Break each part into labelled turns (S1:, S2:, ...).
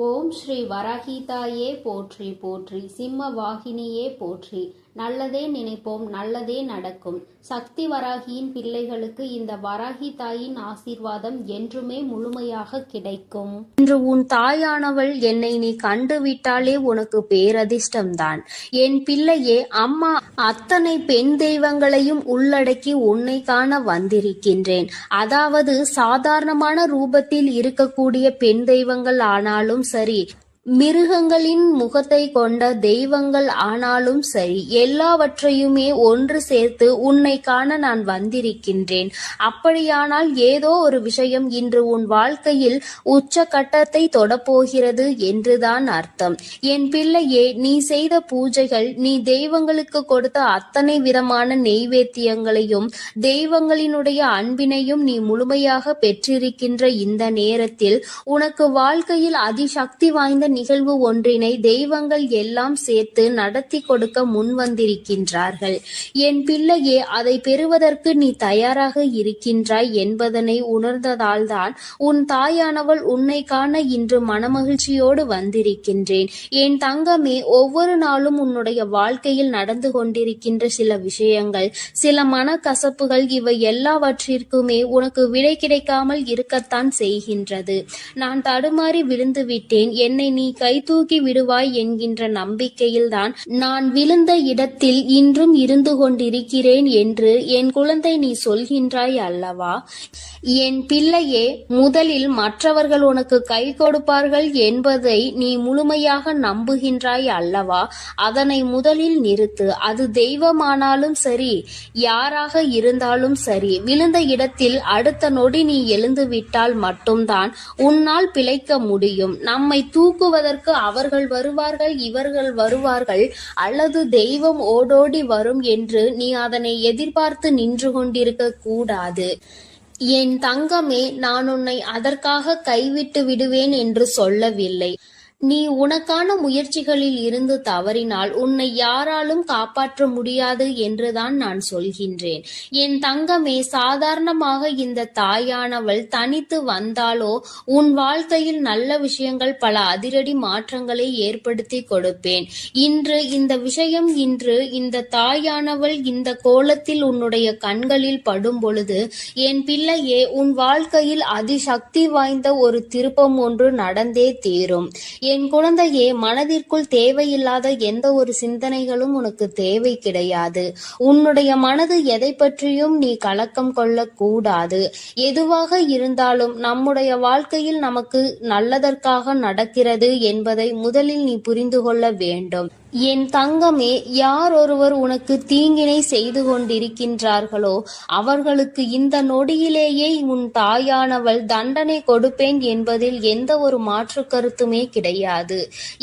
S1: ஓம் ஸ்ரீ வராகிதாயே போற்றி போற்றி, சிம்ம வாகினியே போற்றி. நல்லதே நினைப்போம், நல்லதே நடக்கும். சக்தி வராகியின் பிள்ளைகளுக்கு இந்த வராகி தாயின் ஆசீர்வாதம் என்றுமே முழுமையாக கிடைக்கும். இன்று உன் தாயானவள் என்னை நீ கண்டுவிட்டாலே உனக்கு பேரதிர்ஷ்டம்தான். என் பிள்ளையே, அம்மா அத்தனை பெண் தெய்வங்களையும் உள்ளடக்கி உன்னை காண வந்திருக்கின்றேன். அதாவது சாதாரணமான ரூபத்தில் இருக்கக்கூடிய பெண் தெய்வங்கள் ஆனாலும் சரி, மிருகங்களின் முகத்தை கொண்ட தெய்வங்கள் ஆனாலும் சரி, எல்லாவற்றையுமே ஒன்று சேர்த்து உன்னை காண நான் வந்திருக்கின்றேன். அப்படியானால் ஏதோ ஒரு விஷயம் இன்று உன் வாழ்க்கையில் உச்சகட்டத்தை தொடப்போகிறது என்றுதான் அர்த்தம். என் பிள்ளையே, நீ செய்த பூஜைகள், நீ தெய்வங்களுக்கு கொடுத்த அத்தனை விதமான நெய்வேத்தியங்களையும் தெய்வங்களினுடைய அன்பினையும் நீ முழுமையாக பெற்றிருக்கின்ற இந்த நேரத்தில் உனக்கு வாழ்க்கையில் அதிசக்தி வாய்ந்த நிகழ்வு ஒன்றினை தெய்வங்கள் எல்லாம் சேர்த்து நடத்தி கொடுக்க முன்வந்திருக்கின்றார்கள். என் பிள்ளையே, அதை பெறுவதற்கு நீ தயாராக இருக்கின்றாய் என்பதனை உணர்ந்ததால்தான் உன் தாயானவள் உன்னை காண இன்று மனமகிழ்ச்சியோடு வந்திருக்கின்றேன். என் தங்கமே, ஒவ்வொரு நாளும் உன்னுடைய வாழ்க்கையில் நடந்து கொண்டிருக்கின்ற சில விஷயங்கள், சில மனக்கசப்புகள், இவை எல்லாவற்றிற்குமே உனக்கு விடை கிடைக்காமல் இருக்கத்தான் செய்கின்றது. நான் தடுமாறி விழுந்து விட்டேன், என்னை நீ கை தூக்கி விடுவாய் என்கின்ற நம்பிக்கையில்தான் நான் விழுந்த இடத்தில் இன்றும் இருந்து கொண்டிருக்கிறேன் என்று என் குழந்தை நீ சொல்கின்றாய் அல்லவா? என் பிள்ளையே, முதலில் மற்றவர்கள் உனக்கு கை கொடுப்பார்கள் என்பதை நீ முழுமையாக நம்புகின்றாய் அல்லவா? அதனை முதலில் நிறுத்து. அது தெய்வமானாலும் சரி, யாராக இருந்தாலும் சரி, விழுந்த இடத்தில் அடுத்த நொடி நீ எழுந்து விட்டால் மட்டும்தான் உன்னால் பிழைக்க முடியும். நம்மை தூக்குவதற்கு அவர்கள் வருவார்கள், இவர்கள் வருவார்கள், அல்லது தெய்வம் ஓடோடி வரும் என்று நீ அதனை எதிர்பார்த்து நின்று கொண்டிருக்க கூடாது. என் தங்கமே, நான் உன்னை அதற்காக கைவிட்டு விடுவேன் என்று சொல்லவில்லை. நீ உனக்கான முயற்சிகளில் இருந்து தவறினால் உன்னை யாராலும் காப்பாற்ற முடியாது என்றுதான் நான் சொல்கின்றேன். என் தங்கமே, சாதாரணமாக இந்த தாயானவள் தனித்து வந்தாலோ உன் வாழ்க்கையில் நல்ல விஷயங்கள், பல அதிரடி மாற்றங்களை ஏற்படுத்தி கொடுப்பேன். இன்று இந்த தாயானவள் இந்த கோலத்தில் உன்னுடைய கண்களில் படும் பொழுது, என் பிள்ளையே, உன் வாழ்க்கையில் அதிசக்தி வாய்ந்த ஒரு திருப்பம் ஒன்று நடந்தே தீரும். என் குழந்தையே, மனதிற்குள் தேவையில்லாத எந்த ஒரு சிந்தனைகளும் உனக்கு தேவை கிடையாது. உன்னுடைய மனது எதை பற்றியும் நீ கலக்கம் கொள்ளக்கூடாது. எதுவாக இருந்தாலும் நம்முடைய வாழ்க்கையில் நமக்கு நல்லதற்காக நடக்கிறது என்பதை முதலில் நீ புரிந்து கொள்ள வேண்டும். என் தங்கமே, யார் ஒருவர் உனக்கு தீங்கினை செய்து கொண்டிருக்கின்றார்களோ அவர்களுக்கு இந்த நொடியிலேயே உன் தாயானவள் தண்டனை கொடுப்பேன் என்பதில் எந்த ஒரு மாற்று கருத்துமே கிடையாது.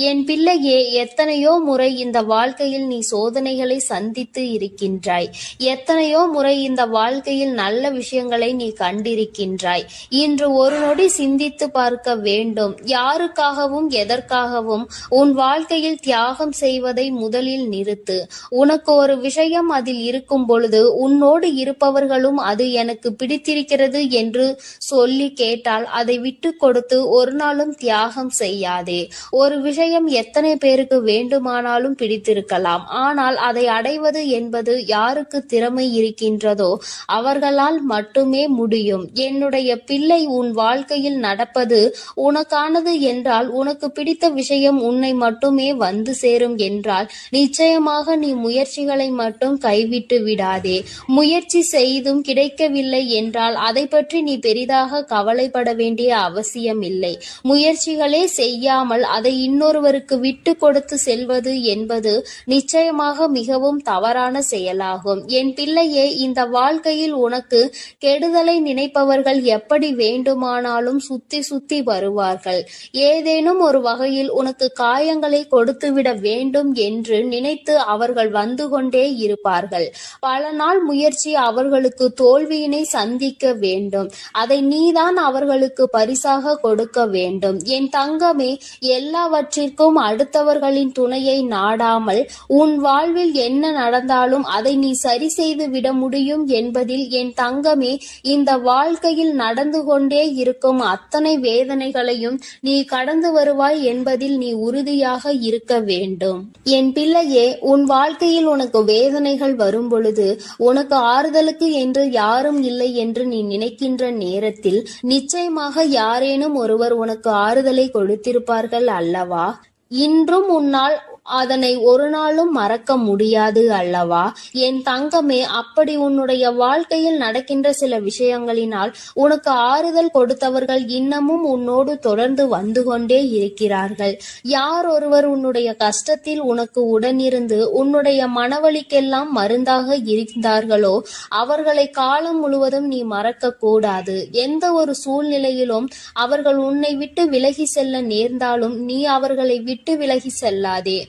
S1: என் பிள்ளையே, எத்தனையோ முறை இந்த வாழ்க்கையில் நீ சோதனைகளை சந்தித்து இருக்கின்றாய். எத்தனையோ முறை இந்த வாழ்க்கையில் நல்ல விஷயங்களை நீ கண்டிருக்கின்றாய். இன்று ஒரு நொடி சிந்தித்து பார்க்க வேண்டும். யாருக்காகவும் எதற்காகவும் உன் வாழ்க்கையில் தியாகம் செய்வதை முதலில் நிறுத்து. உனக்கு ஒரு விஷயம் அதில் இருக்கும் பொழுது உன்னோடு இருப்பவர்களும் அது எனக்கு பிடித்திருக்கிறது என்று சொல்லி கேட்டால் அதை விட்டு கொடுத்து ஒரு நாளும் தியாகம் செய்யாதே. ஒரு விஷயம் எத்தனை பேருக்கு வேண்டுமானாலும் பிடித்திருக்கலாம். ஆனால் அதை அடைவது என்பது யாருக்கு திறமை இருக்கின்றதோ அவர்களால் மட்டுமே முடியும். என்னுடைய பிள்ளை, உன் வாழ்க்கையில் நடப்பது உனக்கானது என்றால், உனக்கு பிடித்த விஷயம் உன்னை மட்டுமே வந்து சேரும் என்றால் நிச்சயமாக நீ முயற்சிகளை மட்டும் கைவிட்டு விடாதே. முயற்சி செய்தும் கிடைக்கவில்லை என்றால் அதை பற்றி நீ பெரிதாக கவலைப்பட வேண்டிய அவசியம் இல்லை. முயற்சிகளே செய்யாமல் அதை இன்னொருவருக்கு விட்டு கொடுத்து செல்வது என்பது நிச்சயமாக மிகவும் தவறான செயலாகும். என் பிள்ளையே, இந்த வாழ்க்கையில் உனக்கு கெடுதலை நினைப்பவர்கள் எப்படி வேண்டுமானாலும் சுத்தி சுத்தி வருவார்கள். ஏதேனும் ஒரு வகையில் உனக்கு காயங்களை கொடுத்துவிட வேண்டும் வேண்டும் என்று நினைத்து அவர்கள் வந்து கொண்டே இருப்பார்கள். பல நாள் முயற்சி அவர்களுக்கு தோல்வியினை சந்திக்க வேண்டும். அதை நீதான் அவர்களுக்கு பரிசாக கொடுக்க வேண்டும். என் தங்கமே, எல்லாவற்றிற்கும் அடுத்தவர்களின் துணையை நாடாமல் உன் வாழ்வில் என்ன நடந்தாலும் அதை நீ சரி செய்து விட முடியும் என்பதில் என் தங்கமே, இந்த வாழ்க்கையில் நடந்து கொண்டே இருக்கும் அத்தனை வேதனைகளையும் நீ கடந்து வருவாய் என்பதில் நீ உறுதியாக இருக்க வேண்டும். என் பிள்ளையே, உன் வாழ்க்கையில் உனக்கு வேதனைகள் வரும் பொழுது உனக்கு ஆறுதலுக்கு என்று யாரும் இல்லை என்று நீ நினைக்கின்ற நேரத்தில் நிச்சயமாக யாரேனும் ஒருவர் உனக்கு ஆறுதலை கொடுத்திருப்பார்கள் அல்லவா? இன்றும் உன்னால் அதனை ஒரு நாளும் மறக்க முடியாது அல்லவா? என் தங்கமே, அப்படி உன்னுடைய வாழ்க்கையில் நடக்கின்ற சில விஷயங்களினால் உனக்கு ஆறுதல் கொடுத்தவர்கள் இன்னமும் உன்னோடு தொடர்ந்து வந்து கொண்டே இருக்கிறார்கள். யார் ஒருவர் உன்னுடைய கஷ்டத்தில் உனக்கு உடனிருந்து உன்னுடைய மனவலிக்கெல்லாம் மருந்தாக இருந்தார்களோ அவர்களை காலம் முழுவதும் நீ மறக்க கூடாது. எந்த ஒரு சூழ்நிலையிலும் அவர்கள் உன்னை விட்டு விலகி செல்ல நேர்ந்தாலும் நீ அவர்களை விட்டு விலகி செல்லாதே.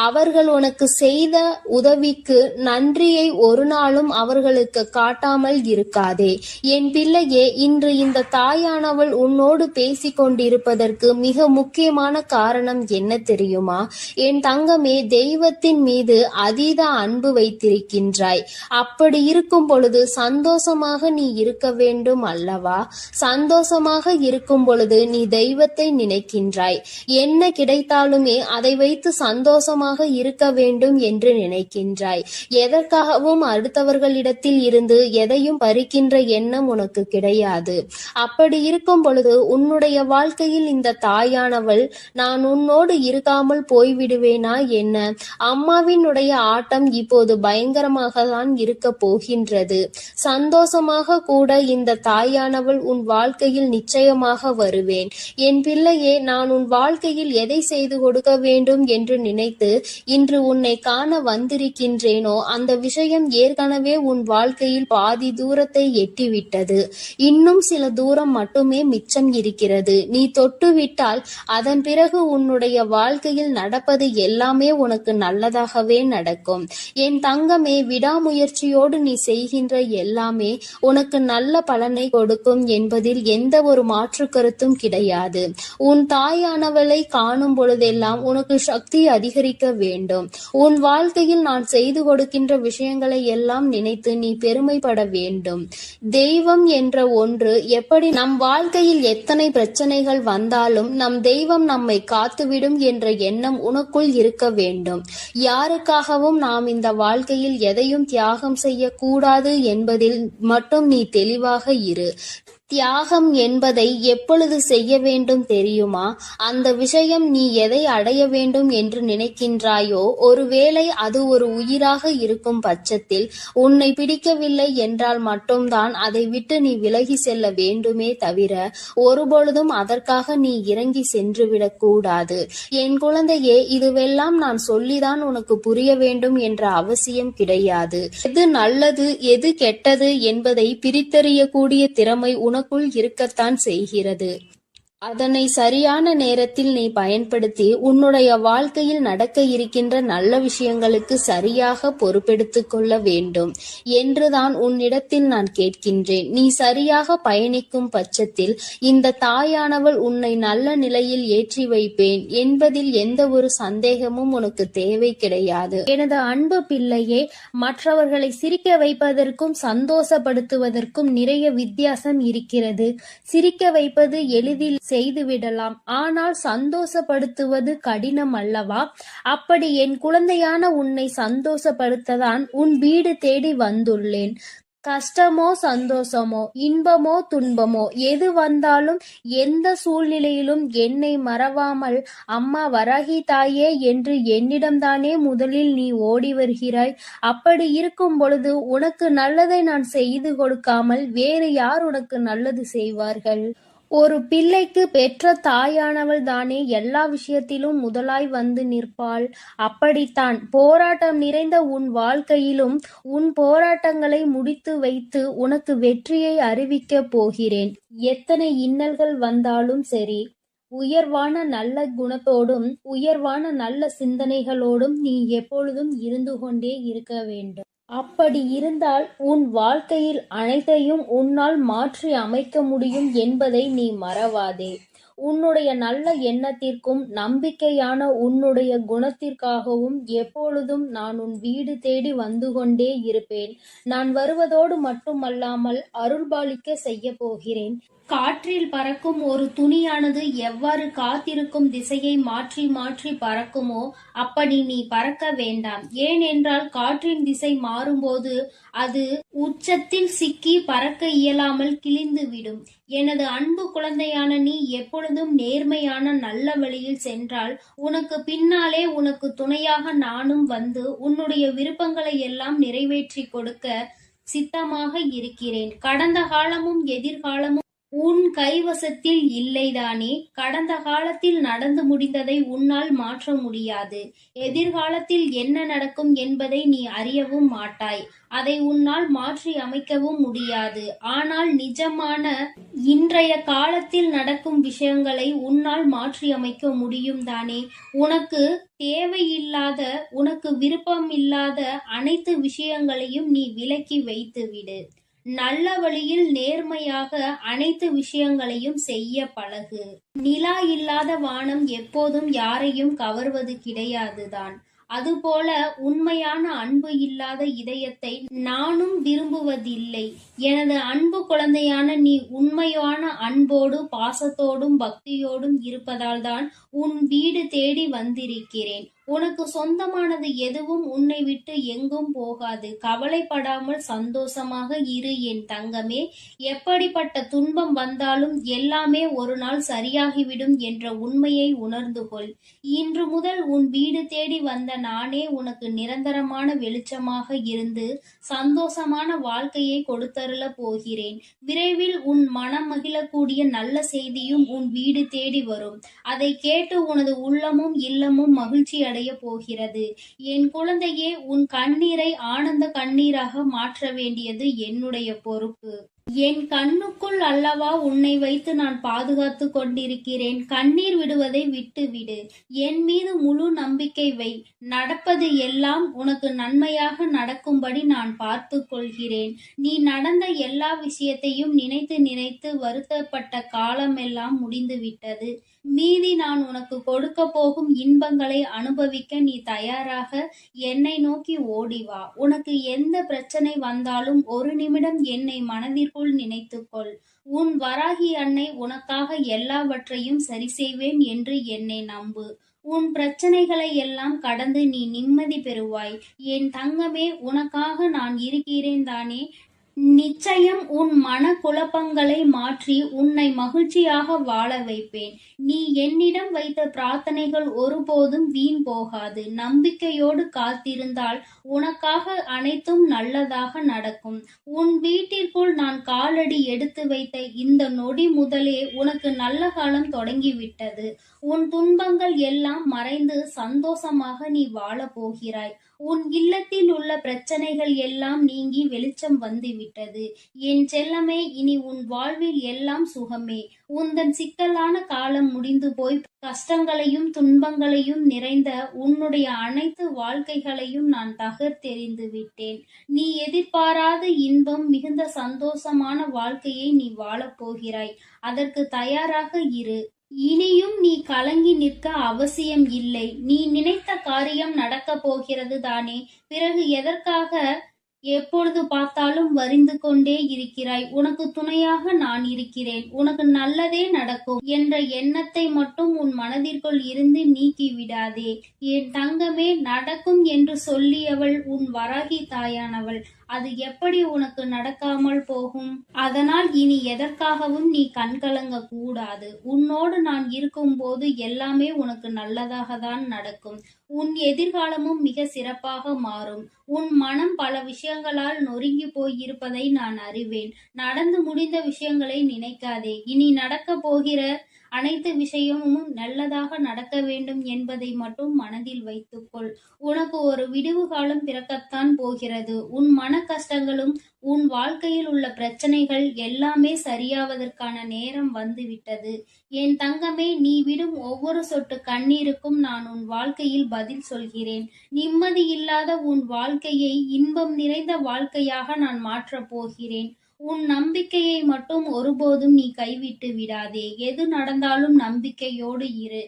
S1: அவர்கள் உனக்கு செய்த உதவிக்கு நன்றியை ஒரு நாளும் அவர்களுக்கு காட்டாமல் இருக்காதே. என் பிள்ளையே, இன்று இந்த தாயானவள் உன்னோடு பேசிக் கொண்டிருப்பதற்கு மிக முக்கியமான காரணம் என்ன தெரியுமா? என் தங்கமே, தெய்வத்தின் மீது அதீத அன்பு வைத்திருக்கின்றாய். அப்படி இருக்கும் பொழுது சந்தோஷமாக நீ இருக்க வேண்டும் அல்லவா? சந்தோஷமாக இருக்கும் பொழுது நீ தெய்வத்தை நினைக்கின்றாய். என்ன கிடைத்தாலுமே அதை வைத்து சந்தோஷமாக இருக்க வேண்டும் என்று நினைக்கின்றாய். எதற்காகவும் அடுத்தவர்களிடத்தில் இருந்து எதையும் பறிக்கின்ற எண்ணம் உனக்கு கிடையாது. அப்படி இருக்கும் பொழுது உன்னுடைய வாழ்க்கையில் இந்த தாயானவள் நான் உன்னோடு இருக்காமல் போய்விடுவேனா என்ன? அம்மாவினுடைய ஆட்டம் இப்போது பயங்கரமாக தான் இருக்க போகின்றது. சந்தோஷமாக கூட இந்த தாயானவள் உன் வாழ்க்கையில் நிச்சயமாக வருவேன். என் பிள்ளையே, நான் உன் வாழ்க்கையில் எதை செய்து கொடுக்க வேண்டும் என்று நினைத்து இன்று உன்னை காண வந்திருக்கின்றேனோ அந்த விஷயம் ஏற்கனவே உன் வாழ்க்கையில் பாதி தூரத்தை எட்டிவிட்டது. இன்னும் சில தூரம் மட்டுமே மிச்சம் இருக்கிறது. நீ தொட்டுவிட்டால் அதன் பிறகு உன்னுடைய வாழ்க்கையில் நடப்பது எல்லாமே உனக்கு நல்லதாகவே நடக்கும். என் தங்கமே, விடாமுயற்சியோடு நீ செய்கின்ற எல்லாமே உனக்கு நல்ல பலனை கொடுக்கும் என்பதில் எந்த ஒரு மாற்று கருத்தும் கிடையாது. உன் தாயானவளை காணும் பொழுதெல்லாம் உனக்கு சக்தி அதிகரிக்க வேண்டும். உன் வாழ்க்கையில் நான் செய்து கொடுக்கின்ற விஷயங்களை எல்லாம் நினைத்து நீ பெருமைப்பட வேண்டும். தெய்வம் என்ற ஒன்று எப்படி நம் வாழ்க்கையில் எத்தனை பிரச்சனைகள் வந்தாலும் நம் தெய்வம் நம்மை காத்துவிடும் என்ற எண்ணம் உனக்குள் இருக்க வேண்டும். யாருக்காகவும் நாம் இந்த வாழ்க்கையில் எதையும் தியாகம் செய்யக்கூடாது என்பதில் மட்டும் நீ தெளிவாக இரு. தியாகம் என்பதை எப்பொழுது செய்ய வேண்டும் தெரியுமா? அந்த விஷயம் நீ எதை அடைய வேண்டும் என்று நினைக்கின்றாயோ ஒருவேளை அது ஒரு உயிராக இருக்கும் பட்சத்தில் உன்னை பிடிக்கவில்லை என்றால் மட்டும்தான் அதை விட்டு நீ விலகி செல்ல வேண்டுமே தவிர ஒருபொழுதும் அதற்காக நீ இறங்கி சென்றுவிடக் கூடாது. என் குழந்தையே, இதுவெல்லாம் நான் சொல்லிதான் உனக்கு புரிய வேண்டும் என்ற அவசியம் கிடையாது. எது நல்லது எது கெட்டது என்பதை பிரித்தறியக்கூடிய திறமை உனக்குள் இருக்கத்தான் செய்கிறது. அதனை சரியான நேரத்தில் நீ பயன்படுத்தி உன்னுடைய வாழ்க்கையில் நடக்க இருக்கின்ற நல்ல விஷயங்களுக்கு சரியாக பொறுப்பெடுத்துக் கொள்ள வேண்டும் என்றுதான் உன்னிடத்தில் நான் கேட்கின்றேன். நீ சரியாக பயணிக்கும் பட்சத்தில் இந்த தாயானவள் உன்னை நல்ல நிலையில் ஏற்றி வைப்பேன் என்பதில் எந்த ஒரு சந்தேகமும் உனக்கு தேவை கிடையாது. எனது அன்பு பிள்ளையே, மற்றவர்களை சிரிக்க வைப்பதற்கும் சந்தோஷப்படுத்துவதற்கும் நிறைய வித்தியாசம் இருக்கிறது. சிரிக்க வைப்பது எளிதில் செய்துவிடலாம், ஆனால் சந்தோஷப்படுத்துவது கடினம் அல்லவா? அப்படி என் குழந்தையான உன்னை சந்தோஷப்படுத்ததான் உன் வீடு தேடி வந்துள்ளேன். கஷ்டமோ சந்தோஷமோ இன்பமோ துன்பமோ எது வந்தாலும் எந்த சூழ்நிலையிலும் என்னை மறவாமல் அம்மா வராகி தாயே என்று என்னிடம்தானே முதலில் நீ ஓடி வருகிறாய். அப்படி இருக்கும் பொழுது உனக்கு நல்லதை நான் செய்து கொடுக்காமல் வேறு யார் உனக்கு நல்லது செய்வார்கள்? ஒரு பிள்ளைக்கு பெற்ற தாயானவள் தானே எல்லா விஷயத்திலும் முதலாய் வந்து நிற்பாள். அப்படித்தான் போராட்டம் நிறைந்த உன் வாழ்க்கையிலும் உன் போராட்டங்களை முடித்து வைத்து உனக்கு வெற்றியை அறிவிக்கப் போகிறேன். எத்தனை இன்னல்கள் வந்தாலும் சரி, உயர்வான நல்ல குணத்தோடும் உயர்வான நல்ல சிந்தனைகளோடும் நீ எப்பொழுதும் இருந்து கொண்டே இருக்க வேண்டும். அப்படி இருந்தால் உன் வாழ்க்கையில் அனைத்தையும் உன்னால் மாற்றி அமைக்க முடியும் என்பதை நீ மறவாதே. உன்னுடைய நல்ல எண்ணத்திற்கும் நம்பிக்கையான உன்னுடைய குணத்திற்காகவும் எப்பொழுதும் நான் உன் வீடு தேடி வந்து கொண்டே இருப்பேன். நான் வருவதோடு மட்டுமல்லாமல் அருள்பாலிக்க செய்ய போகிறேன். காற்றில் பறக்கும் ஒரு துணியானது எவ்வாறு காத்திருக்கும் திசையை மாற்றி மாற்றி பறக்குமோ அப்படி நீ பறக்க வேண்டாம். ஏனென்றால் காற்றின் திசை மாறும்போது அது உச்சத்தில் சிக்கி பறக்க இயலாமல் கிழிந்துவிடும். எனது அன்பு குழந்தையான நீ எப்பொழுதும் நேர்மையான நல்ல வழியில் சென்றால் உனக்கு பின்னாலே உனக்கு துணையாக நானும் வந்து உன்னுடைய விருப்பங்களை எல்லாம் நிறைவேற்றி கொடுக்க சித்தமாக இருக்கிறேன். கடந்த காலமும் எதிர்காலமும் உன் கைவசத்தில் இல்லைதானே? கடந்த காலத்தில் நடந்து முடிந்ததை உன்னால் மாற்ற முடியாது. எதிர்காலத்தில் என்ன நடக்கும் என்பதை நீ அறியவும் மாட்டாய். அதை உன்னால் மாற்றி அமைக்கவும் முடியாது. ஆனால் நிஜமான இன்றைய காலத்தில் நடக்கும் விஷயங்களை உன்னால் மாற்றி அமைக்க முடியும் தானே? உனக்கு தேவையில்லாத, உனக்கு விருப்பமில்லாத அனைத்து விஷயங்களையும் நீ விலக்கி வைத்துவிடு. நல்ல வழியில் நேர்மையாக அனைத்து விஷயங்களையும் செய்ய பழகு. நிலா இல்லாத வானம் எப்போதும் யாரையும் கவர்வது கிடையாதுதான். அதுபோல உண்மையான அன்பு இல்லாத இதயத்தை நானும் விரும்புவதில்லை. எனது அன்பு குழந்தையான நீ உண்மையான அன்போடு பாசத்தோடும் பக்தியோடும் இருப்பதால் தான் உன் வீடு தேடி வந்திருக்கிறேன். உனக்கு சொந்தமானது எதுவும் உன்னை விட்டு எங்கும் போகாது. கவலைப்படாமல் சந்தோஷமாக இரு என் தங்கமே. எப்படிப்பட்ட துன்பம் வந்தாலும் எல்லாமே ஒரு நாள் சரியாகிவிடும் என்ற உண்மையை உணர்ந்து கொள். இன்று முதல் உன் வீடு தேடி வந்த நானே உனக்கு நிரந்தரமான வெளிச்சமாக இருந்து சந்தோஷமான வாழ்க்கையை கொடுத்தருள போகிறேன். விரைவில் உன் மனம் மகிழக்கூடிய நல்ல செய்தியும் உன் வீடு தேடி வரும். அதை கேட்டு உனது உள்ளமும் இல்லமும் மகிழ்ச்சி அடைய போகிறது. என் குழந்தையே, உன் கண்ணீரை ஆனந்த கண்ணீராக மாற்ற வேண்டியது என்னுடைய பொறுப்பு. என் கண்ணுக்குள் அல்லவா உன்னை வைத்து நான் பாதுகாத்து கொண்டிருக்கிறேன். கண்ணீர் விடுவதை விட்டுவிடு. என் மீது முழு நம்பிக்கை வை. நடப்பது எல்லாம் உனக்கு நன்மையாக நடக்கும்படி நான் பார்த்து கொள்கிறேன். நீ நடந்த எல்லா விஷயத்தையும் நினைத்து நினைத்து வருத்தப்பட்ட காலமெல்லாம் முடிந்துவிட்டது. மீதி நான் உனக்கு கொடுக்க போகும் இன்பங்களை அனுபவிக்க நீ தயாராக என்னை நோக்கி ஓடிவா. உனக்கு எந்த பிரச்சனை வந்தாலும் ஒரு நிமிடம் என்னை மனதிற்குள் நினைத்துக்கொள். உன் வராகி அன்னை உனக்காக எல்லாவற்றையும் சரி செய்வேன் என்று என்னை நம்பு. உன் பிரச்சனைகளை எல்லாம் கடந்து நீ நிம்மதி பெறுவாய். என் தங்கமே, உனக்காக நான் இருக்கிறேன் தானே? நிச்சயம் உன் மன குழப்பங்களை மாற்றி உன்னை மகிழ்ச்சியாக வாழ வைப்பேன். நீ என்னிடம் வைத்த பிரார்த்தனைகள் ஒருபோதும் வீண் போகாது. நம்பிக்கையோடு காத்திருந்தால் உனக்காக அனைத்தும் நல்லதாக நடக்கும். உன் வீட்டிற்குள் நான் காலடி எடுத்து வைத்த இந்த நொடி முதலே உனக்கு நல்ல காலம் தொடங்கிவிட்டது. உன் துன்பங்கள் எல்லாம் மறைந்து சந்தோஷமாக நீ வாழப் போகிறாய். உன் இல்லத்தில் உள்ள பிரச்சனைகள் எல்லாம் நீங்கி வெளிச்சம் வந்துவிட்டது. என் செல்லமே, இனி உன் வாழ்வில் எல்லாம் சுகமே. உந்தன் சிக்கலான காலம் முடிந்து போய் கஷ்டங்களையும் துன்பங்களையும் நிறைந்த உன்னுடைய அனைத்து வாழ்க்கைகளையும் நான் தகர்த்தெறிந்து விட்டேன். நீ எதிர்பாராத இன்பம் மிகுந்த சந்தோஷமான வாழ்க்கையை நீ வாழப் போகிறாய். அதற்கு தயாராக இரு. இனியும் நீ கலங்கி நிற்க அவசியம் இல்லை. நீ நினைத்த காரியம் நடக்கப் போகிறது தானே? பிறகு எதற்காக எப்பொழுது பார்த்தாலும் வரிந்து கொண்டே இருக்கிறாய்? உனக்கு துணையாக நான் இருக்கிறேன். உனக்கு நல்லதே நடக்கும் என்ற எண்ணத்தை மட்டும் உன் மனதிற்குள் இருந்து நீக்கி விடாதே. என் தங்கமே, நடக்கும் என்று சொல்லியவள் உன் வராகி தாயானவள். அது எப்படி உனக்கு நடக்காமல் போகும்? அதனால் இனி எதற்காகவும் நீ கண்கலங்க கூடாது. உன்னோடு நான் இருக்கும்போது எல்லாமே உனக்கு நல்லதாக தான் நடக்கும். உன் எதிர்காலமும் மிக சிறப்பாக மாறும். உன் மனம் பல விஷயங்களால் நொறுங்கி போயிருப்பதை நான் அறிவேன். நடந்து முடிந்த விஷயங்களை நினைக்காதே. இனி நடக்க போகிற அனைத்து விஷயமும் நல்லதாக நடக்க வேண்டும் என்பதை மட்டும் மனதில் வைத்துக்கொள். உனக்கு ஒரு விடிவு காலம் பிறக்கத்தான் போகிறது. உன் மன கஷ்டங்களும் உன் வாழ்க்கையில் உள்ள பிரச்சனைகள் எல்லாமே சரியாவதற்கான நேரம் வந்துவிட்டது. என் தங்கமே, நீ விடும் ஒவ்வொரு சொட்டு கண்ணீருக்கும் நான் உன் வாழ்க்கையில் பதில் சொல்கிறேன். நிம்மதி இல்லாத உன் வாழ்க்கையை இன்பம் நிறைந்த வாழ்க்கையாக நான் மாற்றப் போகிறேன். உன் நம்பிக்கையை மட்டும் ஒருபோதும் நீ கைவிட்டு விடாதே. எது நடந்தாலும் நம்பிக்கையோடு இரு.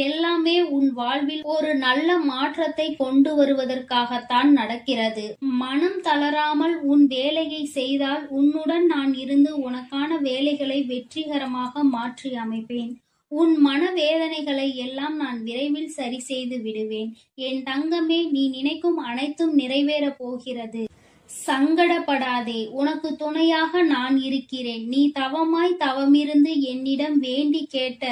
S1: எல்லாமே உன் வாழ்வில் ஒரு நல்ல மாற்றத்தை கொண்டு வருவதற்காகத்தான் நடக்கிறது. மனம் தளராமல் உன் வேலையை செய்தால் உன்னுடன் நான் இருந்து உனக்கான வேலைகளை வெற்றிகரமாக மாற்றி அமைப்பேன். உன் மனவேதனைகளை எல்லாம் நான் விரைவில் சரி செய்து விடுவேன். என் தங்கமே, நீ நினைக்கும் அனைத்தும் நிறைவேறப் போகிறது. சங்கடப்படாதே, உனக்கு துணையாக நான் இருக்கிறேன். நீ தவமாய் தவமிருந்து என்னிடம் வேண்டி கேட்ட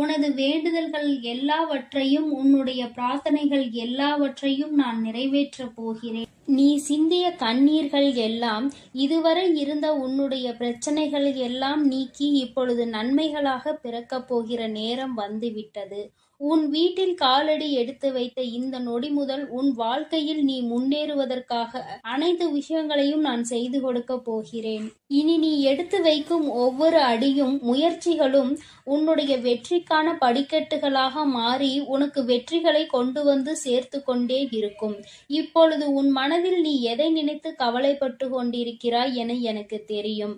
S1: உனது வேண்டுதல்கள் எல்லாவற்றையும், உன்னுடைய பிரார்த்தனைகள் எல்லாவற்றையும் நான் நிறைவேற்றப் போகிறேன். நீ சிந்திய கண்ணீர்கள் எல்லாம், இதுவரை இருந்த உன்னுடைய பிரச்சனைகள் எல்லாம் நீக்கி இப்பொழுது நன்மைகளாக பிறக்கப் போகிற நேரம் வந்துவிட்டது. உன் வீட்டில் காலடி எடுத்து வைத்த இந்த நொடி முதல் உன் வாழ்க்கையில் நீ முன்னேறுவதற்காக அனைத்து விஷயங்களையும் நான் செய்து கொடுக்க போகிறேன். இனி நீ எடுத்து வைக்கும் ஒவ்வொரு அடியும் முயற்சிகளும் உன்னுடைய வெற்றிக்கான படிக்கட்டுகளாக மாறி உனக்கு வெற்றிகளை கொண்டு வந்து சேர்த்து கொண்டே இருக்கும். இப்பொழுது உன் மனதில் நீ எதை நினைத்து கவலைப்பட்டு கொண்டிருக்கிறாய் என எனக்கு தெரியும்.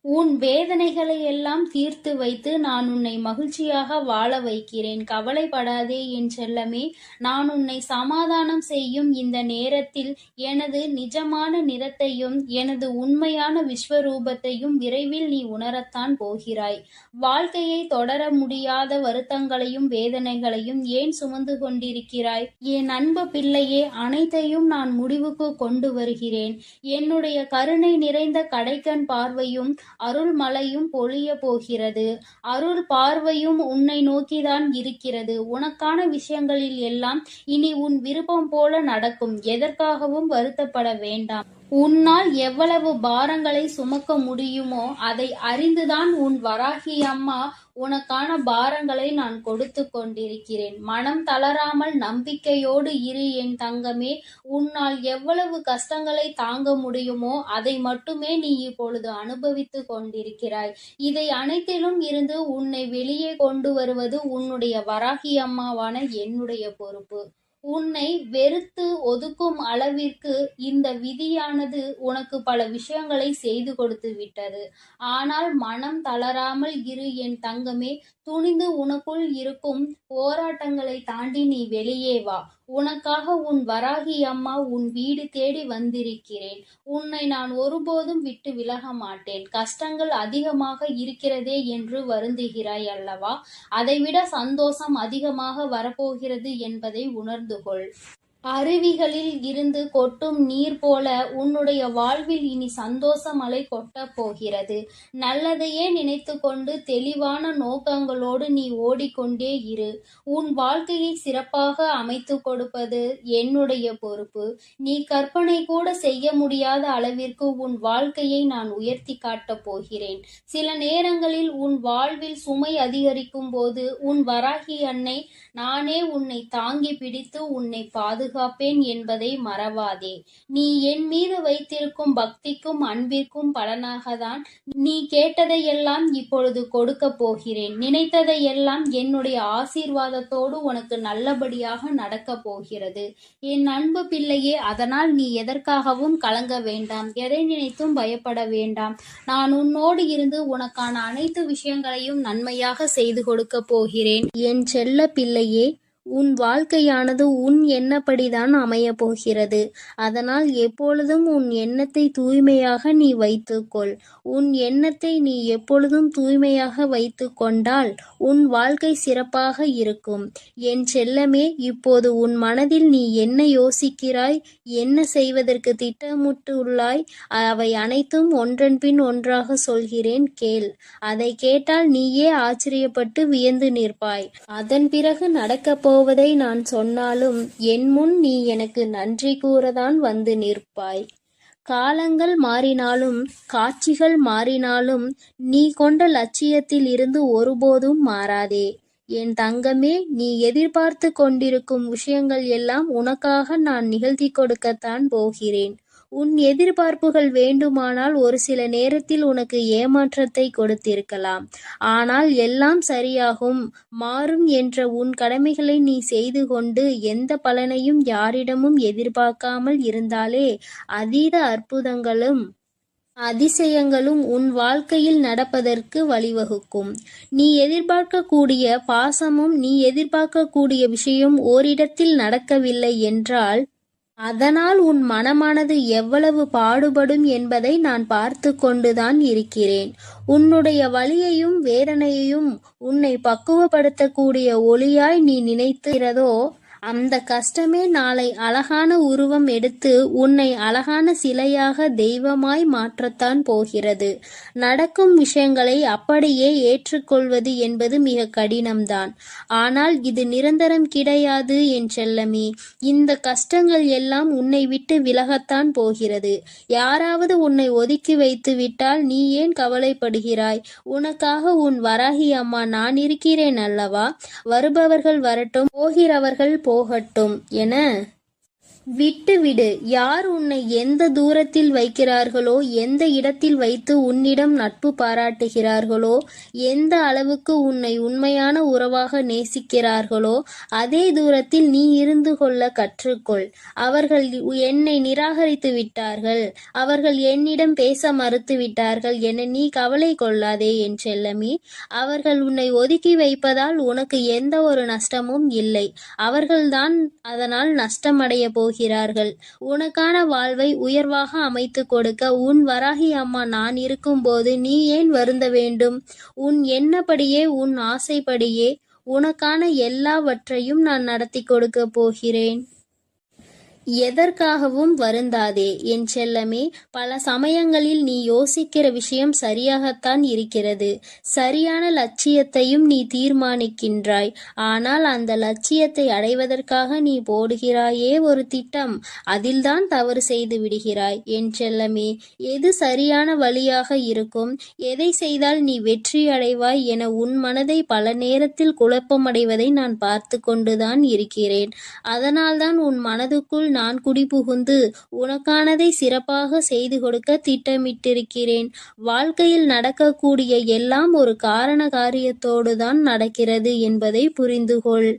S1: உன் வேதனைகளை எல்லாம் தீர்த்து வைத்து நான் உன்னை மகிழ்ச்சியாக வாழ வைக்கிறேன். கவலைப்படாதே என் செல்லமே. நான் உன்னை சமாதானம் செய்யும் இந்த நேரத்தில் எனது நிஜமான நிறத்தையும் எனது உண்மையான விஸ்வரூபத்தையும் விரைவில் நீ உணரத்தான் போகிறாய். வாழ்க்கையை தொடர முடியாத வருத்தங்களையும் வேதனைகளையும் ஏன் சுமந்து கொண்டிருக்கிறாய்? என் அன்பு பிள்ளையே, அனைத்தையும் நான் முடிவுக்கு கொண்டு வருகிறேன். என்னுடைய கருணை நிறைந்த கடைக்கண் பார்வையும் அருள் மழையும் பொழிய போகிறது. அருள் பார்வையும் உன்னை நோக்கிதான் இருக்கிறது. உனக்கான விஷயங்களில் எல்லாம் இனி உன் விருப்பம் போல நடக்கும். எதற்காகவும் வருத்தப்பட வேண்டாம். உன்னால் எவ்வளவு பாரங்களை சுமக்க முடியுமோ அதை அறிந்துதான் உன் வராகி அம்மா உனக்கான பாரங்களை நான் கொடுத்து கொண்டிருக்கிறேன். மனம் தளராமல் நம்பிக்கையோடு இரு என் தங்கமே. உன்னால் எவ்வளவு கஷ்டங்களை தாங்க முடியுமோ அதை மட்டுமே நீ இப்பொழுது அனுபவித்து கொண்டிருக்கிறாய். இதை அனைத்திலும் இருந்து உன்னை வெளியே கொண்டு வருவது உன்னுடைய வராகி அம்மாவான என்னுடைய பொறுப்பு. உன்னை வெறுத்து ஒதுக்கும் அளவிற்கு இந்த விதியானது உனக்கு பல விஷயங்களை செய்து கொடுத்து விட்டது. ஆனால் மனம் தளராமல் இரு என் தங்கமே. துணிந்து உனக்குள் இருக்கும் போராட்டங்களை தாண்டி நீ வெளியே வா. உனக்காக உன் வராகி அம்மா உன் வீடு தேடி வந்திருக்கிறேன். உன்னை நான் ஒருபோதும் விட்டு விலக மாட்டேன். கஷ்டங்கள் அதிகமாக இருக்கிறதே என்று வருந்துகிறாய் அல்லவா? அதைவிட சந்தோஷம் அதிகமாக வரப்போகிறது என்பதை உணர்ந்து கொள். அருவிகளில் இருந்து கொட்டும் நீர் போல உன்னுடைய வாழ்வில் இனி சந்தோஷ மழை கொட்டப் போகிறது. நல்லதையே நினைத்து கொண்டு தெளிவான நோக்கங்களோடு நீ ஓடிக்கொண்டே இரு. உன் வாழ்க்கையை சிறப்பாக அமைத்து கொடுப்பது என்னுடைய பொறுப்பு. நீ கற்பனை கூட செய்ய முடியாத அளவிற்கு உன் வாழ்க்கையை நான் உயர்த்தி காட்டப் போகிறேன். சில நேரங்களில் உன் வாழ்வில் சுமை அதிகரிக்கும் போது உன் வராகி அன்னை நானே உன்னை தாங்கி பிடித்து உன்னை பாதுகாப்பேன் என்பதை மறவாதே. நீ என் மீது வைத்திருக்கும் பக்திக்கும் அன்பிற்கும் பலனாகத்தான் நீ கேட்டதையெல்லாம் இப்பொழுது கொடுக்க போகிறேன். நினைத்ததையெல்லாம் என்னுடைய ஆசீர்வாதத்தோடு உனக்கு நல்லபடியாக நடக்கப் போகிறது. என் அன்பு பிள்ளையே, அதனால் நீ எதற்காகவும் கலங்க வேண்டாம். எதை நினைத்தும் பயப்பட வேண்டாம். நான் உன்னோடு இருந்து உனக்கான அனைத்து விஷயங்களையும் நன்மையாக செய்து கொடுக்க போகிறேன். என் செல்ல பிள்ளையே, உன் வாழ்க்கையானது உன் எண்ணப்படிதான் அமையப் போகிறது. அதனால் எப்பொழுதும் உன் எண்ணத்தை தூய்மையாக நீ வைத்துக்கொள். உன் எண்ணத்தை நீ எப்பொழுதும் தூய்மையாக வைத்து கொண்டால் உன் வாழ்க்கை சிறப்பாக இருக்கும். என் செல்லமே, இப்போது உன் மனதில் நீ என்ன யோசிக்கிறாய், என்ன செய்வதற்கு திட்டமிட்டுள்ளாய், அவை அனைத்தும் ஒன்றன் பின் ஒன்றாக சொல்கிறேன், கேள். அதை கேட்டால் நீயே ஆச்சரியப்பட்டு வியந்து நிற்பாய். அதன் பிறகு நடக்கப் போவதை நான் சொன்னாலும் என் முன் நீ எனக்கு நன்றி கூறதான் வந்து நிற்பாய். காலங்கள் மாறினாலும் காட்சிகள் மாறினாலும் நீ கொண்ட லட்சியத்தில் இருந்து ஒருபோதும் மாறாதே. என் தங்கமே, நீ எதிர்பார்த்து கொண்டிருக்கும் விஷயங்கள் எல்லாம் உனக்காக நான் நிகழ்த்தி கொடுக்கத்தான் போகிறேன். உன் எதிர்பார்ப்புகள் வேண்டுமானால் ஒரு சில நேரத்தில் உனக்கு ஏமாற்றத்தை கொடுத்திருக்கலாம். ஆனால் எல்லாம் சரியாகும், மாறும் என்ற உன் கடமைகளை நீ செய்து கொண்டு எந்த பலனையும் யாரிடமும் எதிர்பார்க்காமல் இருந்தாலே அதீத அற்புதங்களும் அதிசயங்களும் உன் வாழ்க்கையில் நடப்பதற்கு வழிவகுக்கும். நீ எதிர்பார்க்கக்கூடிய பாசமும் நீ எதிர்பார்க்கக்கூடிய விஷயம் ஓரிடத்தில் நடக்கவில்லை என்றால் அதனால் உன் மனமானது எவ்வளவு பாடுபடும் என்பதை நான் பார்த்து கொண்டுதான் இருக்கிறேன். உன்னுடைய வலியையும் வேதனையையும் உன்னை பக்குவப்படுத்தக்கூடிய ஒளியாய் நீ நினைக்கிறதோ அந்த கஷ்டமே நாளை அழகான உருவம் எடுத்து உன்னை அழகான சிலையாக தெய்வமாய் மாற்றத்தான் போகிறது. நடக்கும் விஷயங்களை அப்படியே ஏற்றுக்கொள்வது என்பது மிக கடினம்தான். ஆனால் இது நிரந்தரம் கிடையாது என் செல்லமே. இந்த கஷ்டங்கள் எல்லாம் உன்னை விட்டு விலகத்தான் போகிறது. யாராவது உன்னை ஒதுக்கி வைத்து விட்டால் நீ ஏன் கவலைப்படுகிறாய்? உனக்காக உன் வராகி அம்மா நான் இருக்கிறேன் அல்லவா? வருபவர்கள் வரட்டும், போகிறவர்கள் போகட்டும் என விட்டுவிடு. யார் உன்னை எந்த தூரத்தில் வைக்கிறார்களோ, எந்த இடத்தில் வைத்து உன்னிடம் நட்பு பாராட்டுகிறார்களோ, எந்த அளவுக்கு உன்னை உண்மையான உறவாக நேசிக்கிறார்களோ அதே தூரத்தில் நீ இருந்து கொள்ள கற்றுக்கொள். அவர்கள் என்னை நிராகரித்து விட்டார்கள், அவர்கள் என்னிடம் பேச மறுத்து விட்டார்கள் என நீ கவலை கொள்ளாதே என் செல்லமே. அவர்கள் உன்னை ஒதுக்கி வைப்பதால் உனக்கு எந்த ஒரு நஷ்டமும் இல்லை. அவர்கள்தான் அதனால் நஷ்டமடைய போகிறார்கள். உனக்கான வாழ்வை உயர்வாக அமைத்து கொடுக்க உன் வராகி அம்மா நான் இருக்கும்போது நீ ஏன் வருந்த வேண்டும்? உன் எண்ணப்படியே உன் ஆசைப்படியே உனக்கான எல்லாவற்றையும் நான் நடத்தி கொடுக்க போகிறேன். எதற்காகவும் வருந்தாதே என் செல்லமே. பல சமயங்களில் நீ யோசிக்கிற விஷயம் சரியாகத்தான் இருக்கிறது. சரியான லட்சியத்தையும் நீ தீர்மானிக்கின்றாய். ஆனால் அந்த லட்சியத்தை அடைவதற்காக நீ போடுகிறாயே ஒரு திட்டம், அதில்தான் தவறு செய்து விடுகிறாய் என் செல்லமே. எது சரியான வழியாக இருக்கும், எதை செய்தால் நீ வெற்றி அடைவாய் என உன் மனதை பல நேரத்தில் குழப்பமடைவதை நான் பார்த்து கொண்டுதான் இருக்கிறேன். அதனால்தான் உன் மனதுக்குள் நான் குடிபுகுந்து உனக்கானதை சிறப்பாக செய்து கொடுக்க திட்டமிட்டிருக்கிறேன். வாழ்க்கையில் நடக்கக்கூடிய எல்லாம் ஒரு காரண காரியத்தோடு தான் நடக்கிறது என்பதை புரிந்துகொள்.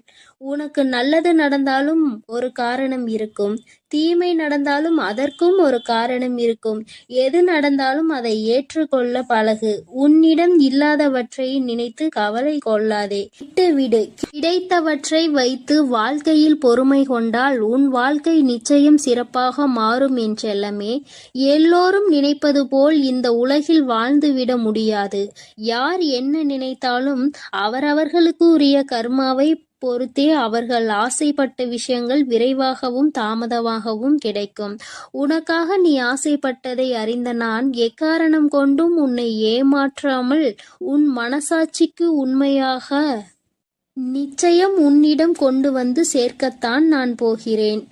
S1: உனக்கு நல்லது நடந்தாலும் ஒரு காரணம் இருக்கும், தீமை நடந்தாலும் அதற்கும் ஒரு காரணம் இருக்கும். எது நடந்தாலும் அதை ஏற்றுக்கொள்ள பழகு. உன்னிடம் இல்லாதவற்றை நினைத்து கவலை கொள்ளாதே, விட்டுவிடு. கிடைத்தவற்றை வைத்து வாழ்க்கையில் பொறுமை கொண்டால் உன் வாழ்க்கை நிச்சயம் சிறப்பாக மாறும் என் செல்லமே. எல்லோரும் நினைப்பது போல் இந்த உலகில் வாழ்ந்துவிட முடியாது. யார் என்ன நினைத்தாலும் அவரவர்களுக்கு உரிய கர்மாவை பொறுத்தே அவர்கள் ஆசைப்பட்ட விஷயங்கள் விரைவாகவும் தாமதமாகவும் கிடைக்கும். உனக்காக நீ ஆசைப்பட்டதை அறிந்த நான் எக்காரணம் கொண்டும் உன்னை ஏமாற்றாமல் உன் மனசாட்சிக்கு உண்மையாக நிச்சயம் உன்னிடம் கொண்டு வந்து சேர்க்கத்தான் நான் போகிறேன்.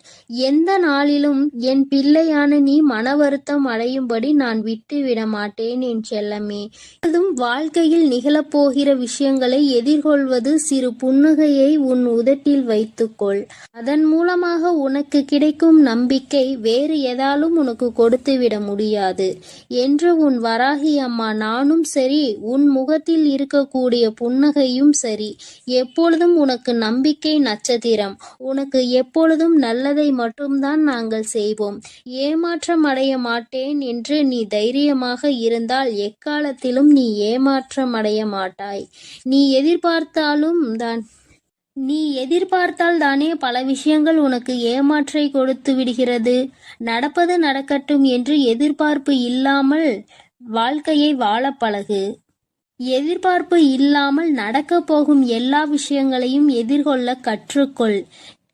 S1: எந்த நாளிலும் என் பிள்ளையான நீ மன வருத்தம் அடையும்படி நான் விட்டுவிட மாட்டேன் என் செல்லமே. அதுவும் வாழ்க்கையில் நிகழப்போகிற விஷயங்களை எதிர்கொள்வது சிறு புன்னகையை உன் உதட்டில் வைத்துக்கொள். அதன் மூலமாக உனக்கு கிடைக்கும் நம்பிக்கை வேறு எதாலும் உனக்கு கொடுத்துவிட முடியாது என்று உன் வராகி அம்மா நானும் சரி, உன் முகத்தில் இருக்கக்கூடிய புன்னகையும் சரி, எப்பொழுதும் உனக்கு நம்பிக்கை நட்சத்திரம். உனக்கு எப்பொழுதும் நல்லதை மட்டும்தான் நாங்கள் செய்வோம். ஏமாற்றம் அடைய மாட்டேன் என்று நீ தைரியமாக இருந்தால் எக்காலத்திலும் நீ ஏமாற்றம் அடைய மாட்டாய். நீ எதிர்பார்த்தால் தானே பல விஷயங்கள் உனக்கு ஏமாற்றை கொடுத்து விடுகிறது. நடப்பது நடக்கட்டும் என்று எதிர்பார்ப்பு இல்லாமல் வாழ்க்கையை வாழ பழகு. எதிர்பார்ப்பு இல்லாமல் நடக்க போகும் எல்லா விஷயங்களையும் எதிர்கொள்ள கற்றுக்கொள்.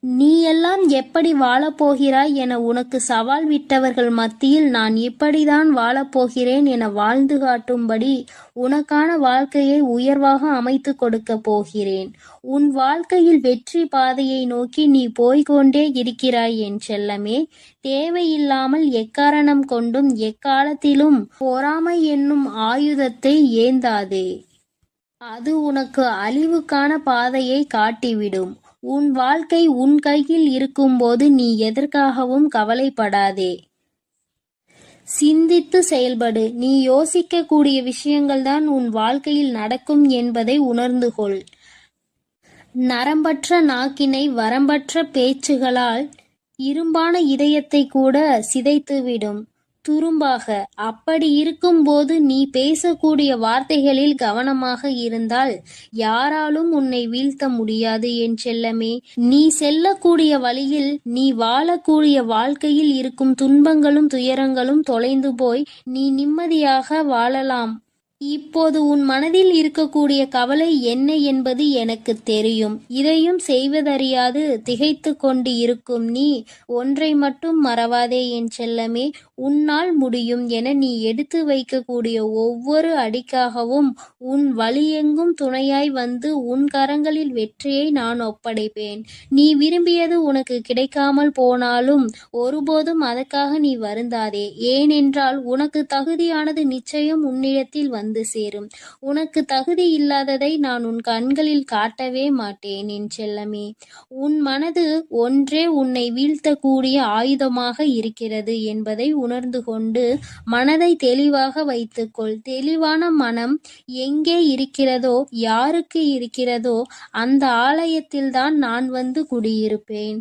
S1: நீ எல்லாம் எப்படி வாழப்போகிறாய் என உனக்கு சவால் விட்டவர்கள் மத்தியில் நான் இப்படிதான் வாழப்போகிறேன் என வாழ்ந்து காட்டும்படி உனக்கான வாழ்க்கையை உயர்வாக அமைத்து கொடுக்க போகிறேன். உன் வாழ்க்கையில் வெற்றி பாதையை நோக்கி நீ போய்கொண்டே இருக்கிறாய் என் செல்லமே. தேவையில்லாமல் எக்காரணம் கொண்டும் எக்காலத்திலும் பொறாமை என்னும் ஆயுதத்தை ஏந்தாதே. அது உனக்கு அழிவுக்கான பாதையை காட்டிவிடும். உன் வாழ்க்கை உன் கையில் இருக்கும்போது நீ எதற்காகவும் கவலைப்படாதே. சிந்தித்து செயல்படு. நீ யோசிக்கக்கூடிய விஷயங்கள்தான் உன் வாழ்க்கையில் நடக்கும் என்பதை உணர்ந்து கொள். நரம்பற்ற நாக்கினை வரம்பற்ற பேச்சுகளால் இரும்பான இதயத்தை கூட சிதைத்துவிடும் துரும்பாக. அப்படி இருக்கும்போது நீ பேசக்கூடிய வார்த்தைகளில் கவனமாக இருந்தால் யாராலும் உன்னை வீழ்த்த முடியாது என் செல்லமே. நீ செல்லக்கூடிய வழியில், நீ வாழக்கூடிய வாழ்க்கையில் இருக்கும் துன்பங்களும் துயரங்களும் தொலைந்து போய் நீ நிம்மதியாக வாழலாம். இப்போது உன் மனதில் இருக்கக்கூடிய கவலை என்ன என்பது எனக்கு தெரியும். இதையும் செய்வதறியாது திகைத்து கொண்டு இருக்கும் நீ ஒன்றை மட்டும் மறவாதே என் செல்லமே. உன்னால் முடியும் என நீ எடுத்து வைக்கக்கூடிய ஒவ்வொரு அடிக்காகவும் உன் வழியெங்கும் துணையாய் வந்து உன் கரங்களில் வெற்றியை நான் ஒப்படைப்பேன். நீ விரும்பியது உனக்கு கிடைக்காமல் போனாலும் ஒருபோதும் அதற்காக நீ வருந்தாதே. ஏனென்றால் உனக்கு தகுதியானது நிச்சயம் உன்னிடத்தில் வந்து சேரும். உனக்கு தகுதி இல்லாததை நான் உன் கண்களில் காட்டவே மாட்டேன் என் செல்லமே. உன் மனது ஒன்றே உன்னை வீழ்த்தக்கூடிய ஆயுதமாக இருக்கிறது என்பதை உணர்ந்து கொண்டு மனதை தெளிவாக வைத்துக்கொள். தெளிவான மனம் எங்கே இருக்கிறதோ, யாருக்கு இருக்கிறதோ அந்த ஆலயத்தில்தான் நான் வந்து குடியிருப்பேன்.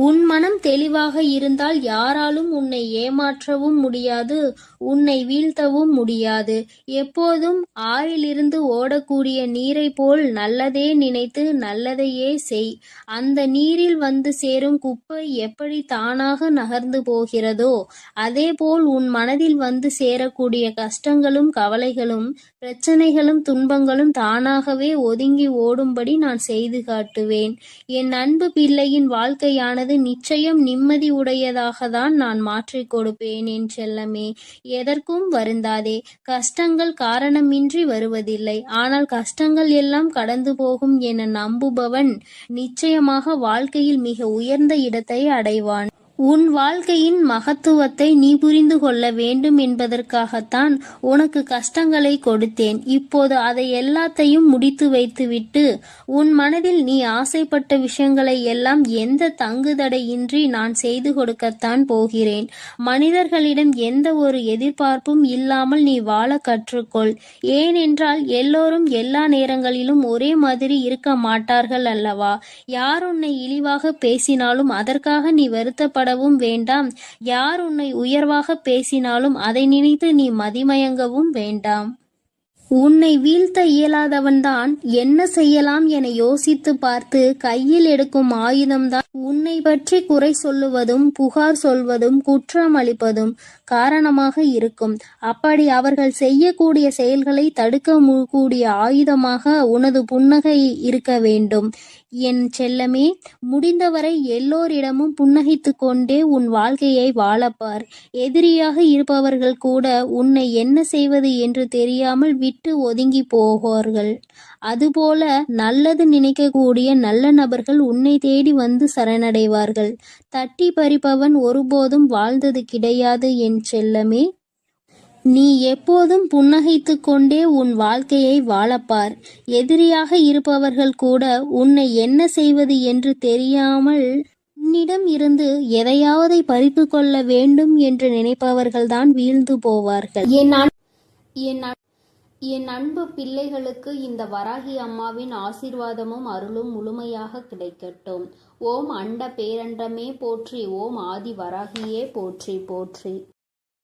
S1: உன் மனம் தெளிவாக இருந்தால் யாராலும் உன்னை ஏமாற்றவும் முடியாது, உன்னை வீழ்த்தவும் முடியாது. எப்போதும் ஆறிலிருந்து ஓடக்கூடிய நீரை போல் நல்லதே நினைத்து நல்லதையே செய். அந்த நீரில் வந்து சேரும் குப்பை எப்படி தானாக நகர்ந்து போகிறதோ அதேபோல் உன் மனதில் வந்து சேரக்கூடிய கஷ்டங்களும் கவலைகளும் பிரச்சனைகளும் துன்பங்களும் தானாகவே ஒதுங்கி ஓடும்படி நான் செய்து காட்டுவேன். என் அன்பு பிள்ளையின் வாழ்க்கையானது நிச்சயம் நிம்மதி உடையதாகத்தான் நான் மாற்றிக் கொடுப்பேன் என் செல்லமே. எதற்கும் வருந்தாதே. கஷ்டங்கள் காரணமின்றி வருவதில்லை. ஆனால் கஷ்டங்கள் எல்லாம் கடந்து போகும் என நம்புபவன் நிச்சயமாக வாழ்க்கையில் மிக உயர்ந்த இடத்தை அடைவான். உன் வாழ்க்கையின் மகத்துவத்தை நீ புரிந்து கொள்ள வேண்டும் என்பதற்காகத்தான் உனக்கு கஷ்டங்களை கொடுத்தேன். இப்போது அதை எல்லாத்தையும் முடித்து வைத்துவிட்டு உன் மனதில் நீ ஆசைப்பட்ட விஷயங்களை எல்லாம் எந்த தங்குதடையின்றி நான் செய்து கொடுக்கத்தான் போகிறேன். மனிதர்களிடம் எந்த ஒரு எதிர்பார்ப்பும் இல்லாமல் நீ வாழ கற்றுக்கொள். ஏனென்றால் எல்லோரும் எல்லா நேரங்களிலும் ஒரே மாதிரி இருக்க மாட்டார்கள் அல்லவா? யார் உன்னை இழிவாக பேசினாலும் அதற்காக நீ வருத்தப்பட வேண்டாம். யார் உன்னை உயர்வாக பேசினாலும் அதை நினைத்து நீ மதிமயங்கவும் வேண்டாம். உன்னை வீழ்த்த இயலாதவன்தான் என்ன செய்யலாம் என யோசித்து பார்த்து கையில் எடுக்கும் ஆயுதம்தான் உன்னை பற்றி குறை சொல்லுவதும் புகார் சொல்வதும் குற்றம் அளிப்பதும் காரணமாக இருக்கும். அப்படி அவர்கள் செய்யக்கூடிய செயல்களை தடுக்க கூடிய ஆயுதமாக உனது புன்னகை இருக்க வேண்டும் என் செல்லமே. முடிந்தவரை எல்லோரிடமும் புன்னகைத்து கொண்டே உன் வாழ்க்கையை வாழப்பார். எதிரியாக இருப்பவர்கள் கூட உன்னை என்ன செய்வது என்று தெரியாமல் விட்டு ஒதுங்கி போவார்கள். அதுபோல நல்லது நினைக்கக்கூடிய நல்ல நபர்கள் உன்னை தேடி வந்து சரணடைவார்கள். தட்டி பறிப்பவன் ஒருபோதும் வாழ்ந்தது கிடையாது என் செல்லமே. நீ எப்போதும் புன்னகைத்து கொண்டே உன் வாழ்க்கையை வாழப்பார். எதிரியாக இருப்பவர்கள் கூட உன்னை என்ன செய்வது என்று தெரியாமல் உன்னிடம் இருந்து எதையாவதை பறித்து கொள்ள வேண்டும் என்று நினைப்பவர்கள்தான் வீழ்ந்து போவார்கள். என் அன்பு பிள்ளைகளுக்கு இந்த வராகி அம்மாவின் ஆசீர்வாதமும் அருளும் முழுமையாக கிடைக்கட்டும். ஓம் அண்ட பேரண்டமே போற்றி. ஓம் ஆதி வராகியே போற்றி போற்றி.